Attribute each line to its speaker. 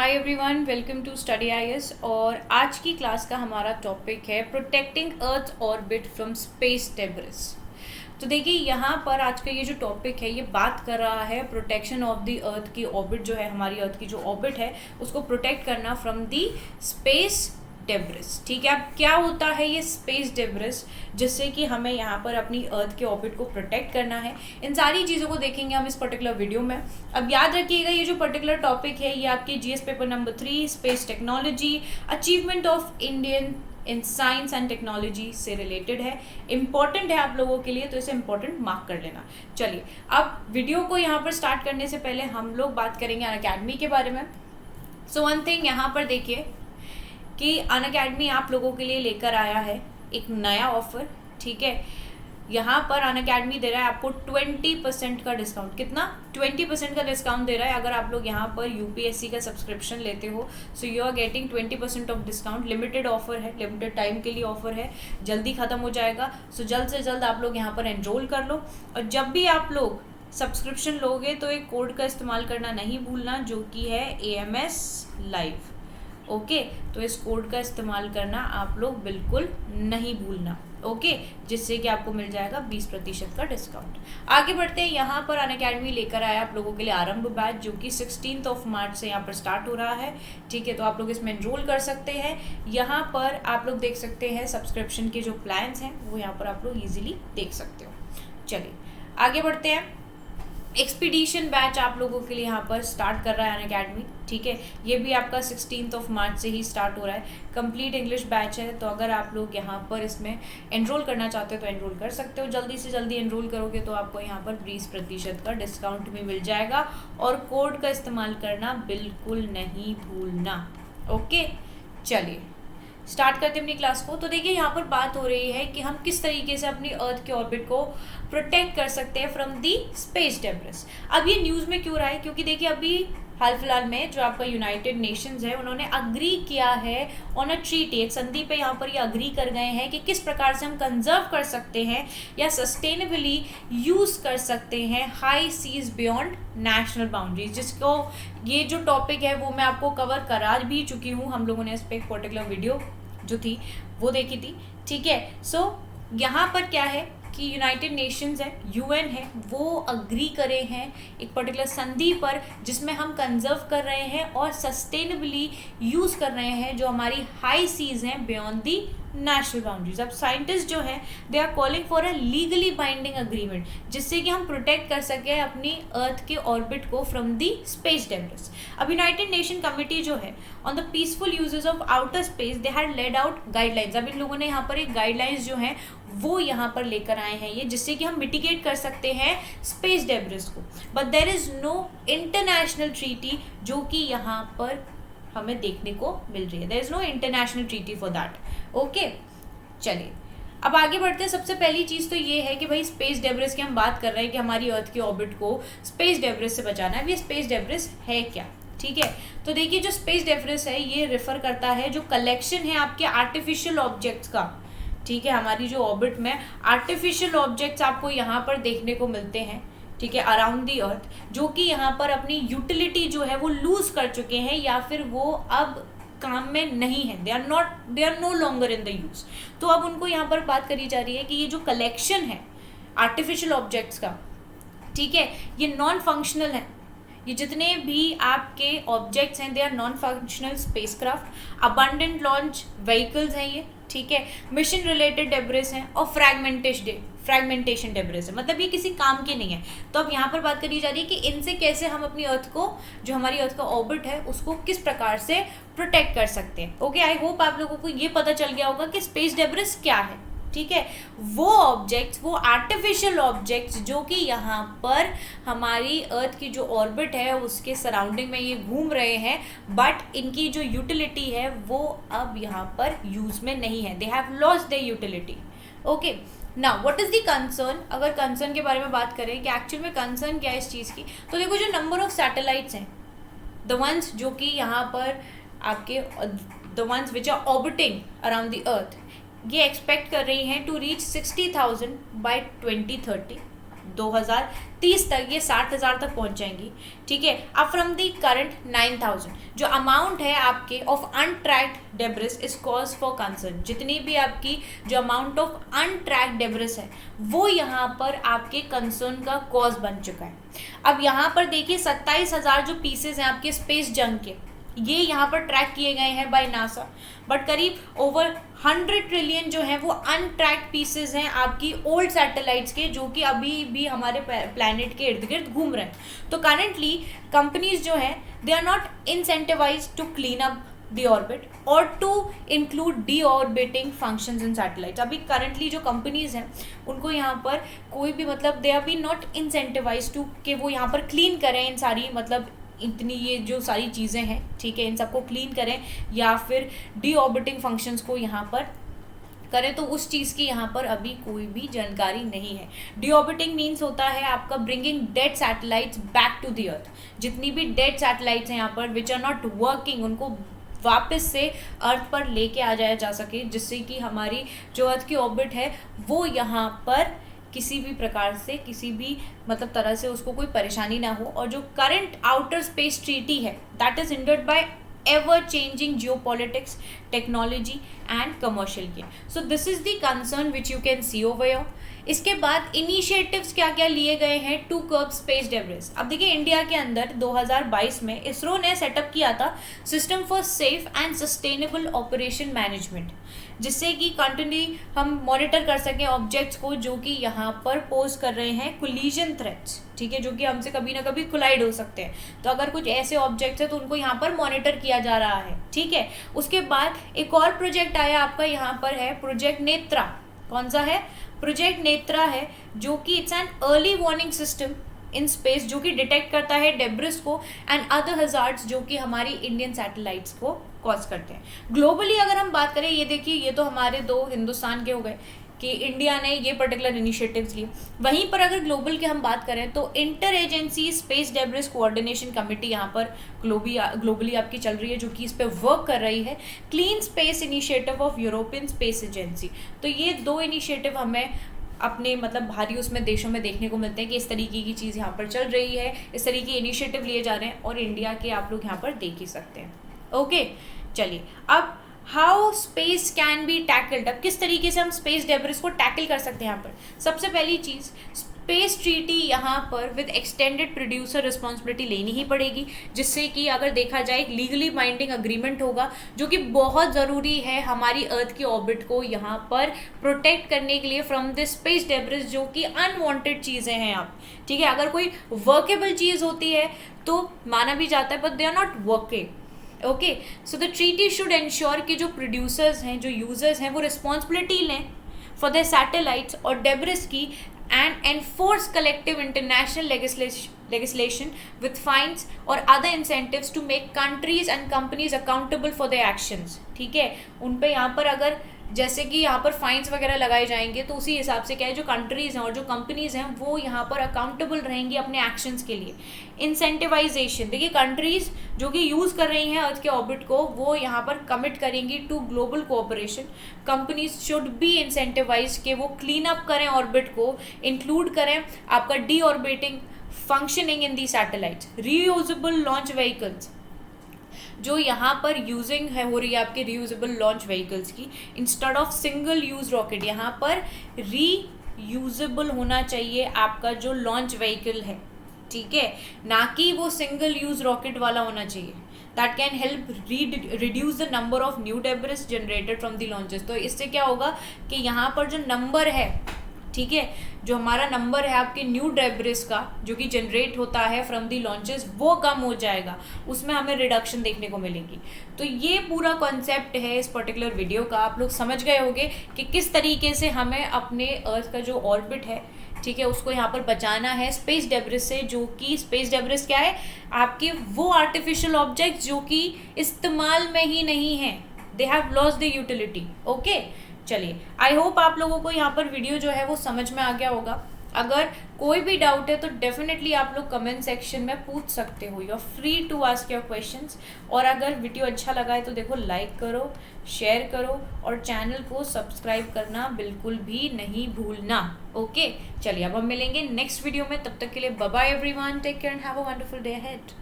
Speaker 1: Hi everyone, welcome to study IAS. और आज की क्लास का हमारा टॉपिक है protecting earth orbit from space debris. तो देखिए यहाँ पर आज का ये जो टॉपिक है ये बात कर रहा है प्रोटेक्शन ऑफ द अर्थ की ऑर्बिट, जो है हमारी अर्थ की जो ऑर्बिट है उसको प्रोटेक्ट करना फ्रॉम द स्पेस डेब्रिस। ठीक है, अब क्या होता है ये स्पेस डेब्रिस, जिससे कि हमें यहाँ पर अपनी अर्थ के ऑर्बिट को प्रोटेक्ट करना है। इन सारी चीज़ों को देखेंगे हम इस पर्टिकुलर वीडियो में। अब याद रखिएगा ये जो पर्टिकुलर टॉपिक है ये आपके GS paper number 3 space technology achievement of Indian in science and technology से रिलेटेड है। इंपॉर्टेंट है आप लोगों के लिए, तो इसे इंपॉर्टेंट मार्क कर लेना। चलिए अब वीडियो को यहाँ पर स्टार्ट करने से पहले हम लोग बात करेंगे अनअकैडमी के बारे में। सो वन थिंग यहाँ पर देखिए कि अनअकैडमी आप लोगों के लिए लेकर आया है एक नया ऑफर। ठीक है, यहाँ पर अनअकैडमी दे रहा है आपको 20% का डिस्काउंट। कितना? 20% का डिस्काउंट दे रहा है। अगर आप लोग यहाँ पर यूपीएससी का सब्सक्रिप्शन लेते हो so you are getting 20% off discount. Limited offer है, लिमिटेड टाइम के लिए ऑफर है, जल्दी ख़त्म हो जाएगा। सो जल्द से जल्द आप लोग यहाँ पर एनरोल कर लो। और जब भी आप लोग सब्सक्रिप्शन लोगे तो एक कोड का इस्तेमाल करना नहीं भूलना, जो कि है AMS लाइव। ओके, तो इस कोड का इस्तेमाल करना आप लोग बिल्कुल नहीं भूलना। ओके, जिससे कि आपको मिल जाएगा 20% का डिस्काउंट। आगे बढ़ते हैं, यहाँ पर अनअकैडमी लेकर आया आप लोगों के लिए आरंभ बैच, जो कि 16 मार्च से यहाँ पर स्टार्ट हो रहा है। ठीक है, तो आप लोग इसमें एनरोल कर सकते हैं। यहाँ पर आप लोग देख सकते हैं सब्सक्रिप्शन के जो प्लान्स हैं वो यहाँ पर आप लोग ईजिली देख सकते हो। चलिए आगे बढ़ते हैं। एक्सपीडिशन बैच आप लोगों के लिए यहाँ पर स्टार्ट कर रहा है अनअकैडमी। ठीक है, ये भी आपका 16 मार्च से ही स्टार्ट हो रहा है। कंप्लीट इंग्लिश बैच है, तो अगर आप लोग यहाँ पर इसमें एनरोल करना चाहते हो तो एनरोल कर सकते हो। जल्दी से जल्दी एनरोल करोगे तो आपको यहाँ पर 20% का डिस्काउंट भी मिल जाएगा। और कोड का इस्तेमाल करना बिल्कुल नहीं भूलना। ओके, चलिए स्टार्ट करते हैं अपनी क्लास को। तो देखिए यहाँ पर बात हो रही है कि हम किस तरीके से अपनी अर्थ के ऑर्बिट को प्रोटेक्ट कर सकते हैं फ्रॉम दी स्पेस डेब्रिस। अब ये न्यूज़ में क्यों रहा है? क्योंकि देखिए अभी हाल फिलहाल में जो आपका यूनाइटेड नेशंस है उन्होंने अग्री किया है ऑन अ ट्रीटी, एक संधि पे यहाँ पर ये अग्री कर गए हैं कि किस प्रकार से हम कंजर्व कर सकते हैं या सस्टेनेबली यूज़ कर सकते हैं high seas beyond national boundaries. जिसको ये जो टॉपिक है वो मैं आपको कवर करा भी चुकी हूँ। हम लोगों ने इस पर एक पर्टिकुलर वीडियो जो थी वो देखी थी। ठीक है, सो यहाँ पर क्या है कि यूनाइटेड नेशंस है, UN है, वो अग्री करे हैं एक पर्टिकुलर संधि पर जिसमें हम कंजर्व कर रहे हैं और सस्टेनेबली यूज़ कर रहे हैं जो हमारी हाई सीज हैं बियॉन्ड दी नेशनल बाउंड्रीज। अब साइंटिस्ट जो हैं they are calling for a legally binding agreement, जिससे कि हम प्रोटेक्ट कर सकें अपनी अर्थ के ऑर्बिट को फ्रॉम दी स्पेस डेब्रिस। अब यूनाइटेड नेशन कमिटी जो है on the peaceful uses of outer space they had laid out guidelines. अब इन लोगों ने यहाँ पर एक गाइडलाइंस जो हैं वो यहाँ पर लेकर आए हैं ये, जिससे कि हम मिटिगेट कर सकते हैं स्पेस डेब्रिस को। But there is no international treaty जो कि यहाँ पर हमें देखने को मिल रही है। There is no international treaty for that. Okay, चलिए अब आगे बढ़ते हैं। सबसे पहली चीज़ तो ये है कि भाई स्पेस डेब्रिस की हम बात कर रहे हैं कि हमारी अर्थ की ऑर्बिट को स्पेस डेब्रिस से बचाना है। ये स्पेस डेब्रिस है क्या? ठीक है, तो देखिए जो स्पेस डेब्रिस है ये रेफर करता है जो कलेक्शन है आपके आर्टिफिशियल ऑब्जेक्ट्स का। ठीक है, हमारी जो ऑर्बिट में आर्टिफिशियल ऑब्जेक्ट्स आपको यहाँ पर देखने को मिलते हैं। ठीक है, अराउंड दी अर्थ, जो कि यहाँ पर अपनी यूटिलिटी जो है वो लूज कर चुके हैं या फिर वो अब काम में नहीं है। They are no longer in the use. तो अब उनको यहाँ पर बात करी जा रही है कि ये जो कलेक्शन है आर्टिफिशियल ऑब्जेक्ट्स का, ठीक है, ये नॉन फंक्शनल है। ये जितने भी आपके ऑब्जेक्ट्स हैं they are non functional spacecraft, abandoned launch vehicles हैं ये। ठीक है, मिशन रिलेटेड डेब्रिस हैं और फ्रैगमेंटेशन डेब्रिस है, मतलब ये किसी काम के नहीं है। तो अब यहाँ पर बात करी जा रही है कि इनसे कैसे हम अपनी अर्थ को, जो हमारी अर्थ का ऑर्बिट है, उसको किस प्रकार से प्रोटेक्ट कर सकते हैं। ओके, आई होप आप लोगों को ये पता चल गया होगा कि स्पेस डेब्रिस क्या है। ठीक है, वो ऑब्जेक्ट्स, वो आर्टिफिशियल ऑब्जेक्ट्स जो कि यहाँ पर हमारी अर्थ की जो ऑर्बिट है उसके सराउंडिंग में ये घूम रहे हैं, बट इनकी जो यूटिलिटी है वो अब यहाँ पर यूज में नहीं है। They have lost their utility. Okay, now what is the concern? अगर कंसर्न के बारे में बात करें कि एक्चुअल में कंसर्न क्या है इस चीज़ की, तो देखो जो नंबर ऑफ सैटेलाइट्स हैं, द वंस जो कि यहाँ पर आपके the ones which are orbiting around the earth, ये एक्सपेक्ट कर रही हैं टू रीच 60,000 बाय 2030। 2030 तक ये 60,000 तक पहुंच जाएंगी, ठीक है। अब फ्रॉम दी करंट 9,000 जो अमाउंट है आपके of untracked debris is cause for concern, जितनी भी आपकी जो अमाउंट ऑफ अनट्रैक्ड डेब्रिस है वो यहाँ पर आपके कंसर्न का कॉज बन चुका है। अब यहाँ पर देखिए 27,000 जो पीसेज हैं आपके स्पेस जंक के, ये यहाँ पर ट्रैक किए गए हैं बाय नासा, बट करीब ओवर 100 ट्रिलियन जो है वो अनट्रैक्ड पीसेज हैं आपकी ओल्ड सैटेलाइट्स के, जो कि अभी भी हमारे प्लैनेट के इर्द गिर्द घूम रहे हैं। तो करेंटली कंपनीज जो हैं they are not incentivised to clean up the orbit और to include deorbiting functions in satellites. अभी करंटली जो कंपनीज हैं उनको यहाँ पर कोई भी मतलब they are be not incentivised to कि वो यहाँ पर क्लीन करें इन सारी मतलब इतनी ये जो सारी चीज़ें हैं, ठीक है, इन सबको क्लीन करें या फिर डी ऑर्बिटिंग फंक्शंस को यहाँ पर करें, तो उस चीज़ की यहाँ पर अभी कोई भी जानकारी नहीं है। डी ऑर्बिटिंग मीन्स होता है आपका bringing dead satellites back to the earth. जितनी भी डेड सैटेलाइट्स हैं यहाँ पर विच आर नॉट वर्किंग, उनको वापस से अर्थ पर लेके आ जाया जा सके, जिससे कि हमारी जो अर्थ की ऑर्बिट है वो यहाँ पर किसी भी प्रकार से किसी भी मतलब तरह से उसको कोई परेशानी ना हो। और जो करंट आउटर स्पेस ट्रीटी है that is hindered by ever changing geopolitics, technology and commercial gain. So this is the concern which you can see over here. इसके बाद इनिशिएटिव्स क्या क्या लिए गए हैं टू कर्ब स्पेस डेब्रिस। अब देखिए इंडिया के अंदर 2022 में इसरो ने सेटअप किया था system for safe and sustainable operation management, जिससे कि कंटिन्यू हम मॉनिटर कर सकें ऑब्जेक्ट्स को जो कि यहाँ पर पोज कर रहे हैं कोलिजन थ्रेट्स, ठीक है, जो कि हमसे कभी ना कभी कोलाइड हो सकते हैं। तो अगर कुछ ऐसे ऑब्जेक्ट्स हैं तो उनको यहाँ पर मॉनिटर किया जा रहा है, ठीक है। उसके बाद एक और प्रोजेक्ट आया आपका यहाँ पर है प्रोजेक्ट नेत्रा। कौन सा है? प्रोजेक्ट नेत्रा है, जो कि it's an early warning system in space, जो कि डिटेक्ट करता है डेब्रिस को एंड अदर हजार्ड्स जो कि हमारी इंडियन सैटेलाइट्स को कॉज करते हैं। ग्लोबली अगर हम बात करें, ये देखिए ये तो हमारे दो हिंदुस्तान के हो गए कि इंडिया ने ये पर्टिकुलर इनिशिएटिव्स लिए। वहीं पर अगर ग्लोबल की हम बात करें तो inter agency space debris coordination committee यहाँ पर ग्लोबली आपकी चल रही है, जो कि इस पे वर्क कर रही है। Clean space initiative of European space agency. तो ये दो इनिशिएटिव हमें अपने मतलब भारी उसमें देशों में देखने को मिलते हैं कि इस तरीके की चीज़ यहाँ पर चल रही है, इस तरीके के इनिशिएटिव लिए जा रहे हैं, और इंडिया के आप लोग यहाँ पर देख ही सकते हैं। ओके, चलिए अब how space can be tackled. अब किस तरीके से हम स्पेस डेब्रिस को टैकल कर सकते हैं यहाँ पर। सबसे पहली चीज़, स्पेस ट्रीटी यहाँ पर विद एक्सटेंडेड प्रोड्यूसर रिस्पॉन्सिबिलिटी लेनी ही पड़ेगी, जिससे कि अगर देखा जाए एक लीगली बाइंडिंग अग्रीमेंट होगा, जो कि बहुत ज़रूरी है हमारी अर्थ की ऑर्बिट को यहाँ पर प्रोटेक्ट करने के लिए फ्रॉम द स्पेस डेब्रिस, जो कि अनवांटेड चीज़ें हैं आप, ठीक है। अगर कोई वर्केबल चीज़ होती है तो माना भी जाता है, but they are not working. Okay, so the treaty should ensure कि जो प्रोड्यूसर्स हैं, जो यूजर्स हैं, वो रिस्पॉन्सिबिलिटी लें फॉर द सैटेलाइट्स और डेब्रिस की and enforce collective international legislation with fines or other incentives to make countries and companies accountable for their actions, ठीक है। उन पे यहाँ पर अगर जैसे कि यहाँ पर फाइन्स वगैरह लगाए जाएंगे तो उसी हिसाब से क्या है, जो कंट्रीज़ हैं और जो कंपनीज़ हैं वो यहाँ पर अकाउंटेबल रहेंगी अपने एक्शंस के लिए। इंसेंटिवाइजेशन, देखिए कंट्रीज़ जो कि यूज़ कर रही हैं अर्थ के ऑर्बिट को, वो यहाँ पर कमिट करेंगी to global cooperation. Companies should be incentivize कि वो क्लीन अप करें ऑर्बिट को, इंक्लूड करें आपका deorbiting functioning in the satellites. Reusable launch vehicles, जो यहाँ पर यूजिंग है हो रही है आपके रीयूजेबल लॉन्च व्हीकल्स की, instead of single use rocket, यहाँ पर रीयूजेबल होना चाहिए आपका जो लॉन्च व्हीकल है, ठीक है, ना कि वो सिंगल यूज रॉकेट वाला होना चाहिए। That can help reduce the number of new debris generated from the launches. तो इससे क्या होगा कि यहाँ पर जो नंबर है, ठीक है, जो हमारा नंबर है आपके न्यू डेब्रिस का जो कि जनरेट होता है फ्रॉम दी लॉन्चेस, वो कम हो जाएगा, उसमें हमें रिडक्शन देखने को मिलेगी। तो ये पूरा कॉन्सेप्ट है इस पर्टिकुलर वीडियो का। आप लोग समझ गए होंगे कि किस तरीके से हमें अपने अर्थ का जो ऑर्बिट है, ठीक है, उसको यहाँ पर बचाना है स्पेस डेब्रिस से। जो कि स्पेस डेब्रिस क्या है, आपके वो आर्टिफिशियल ऑब्जेक्ट जो कि इस्तेमाल में ही नहीं है, they have lost the utility. Okay, चलिए, आई होप आप लोगों को यहाँ पर वीडियो जो है वो समझ में आ गया होगा। अगर कोई भी डाउट है तो डेफिनेटली आप लोग कमेंट सेक्शन में पूछ सकते हो, you are free to ask your questions. और अगर वीडियो अच्छा लगा है तो देखो लाइक करो, शेयर करो और चैनल को सब्सक्राइब करना बिल्कुल भी नहीं भूलना। ओके, चलिए अब हम मिलेंगे नेक्स्ट वीडियो में, तब तक के लिए bye bye everyone, take care and have a wonderful day ahead.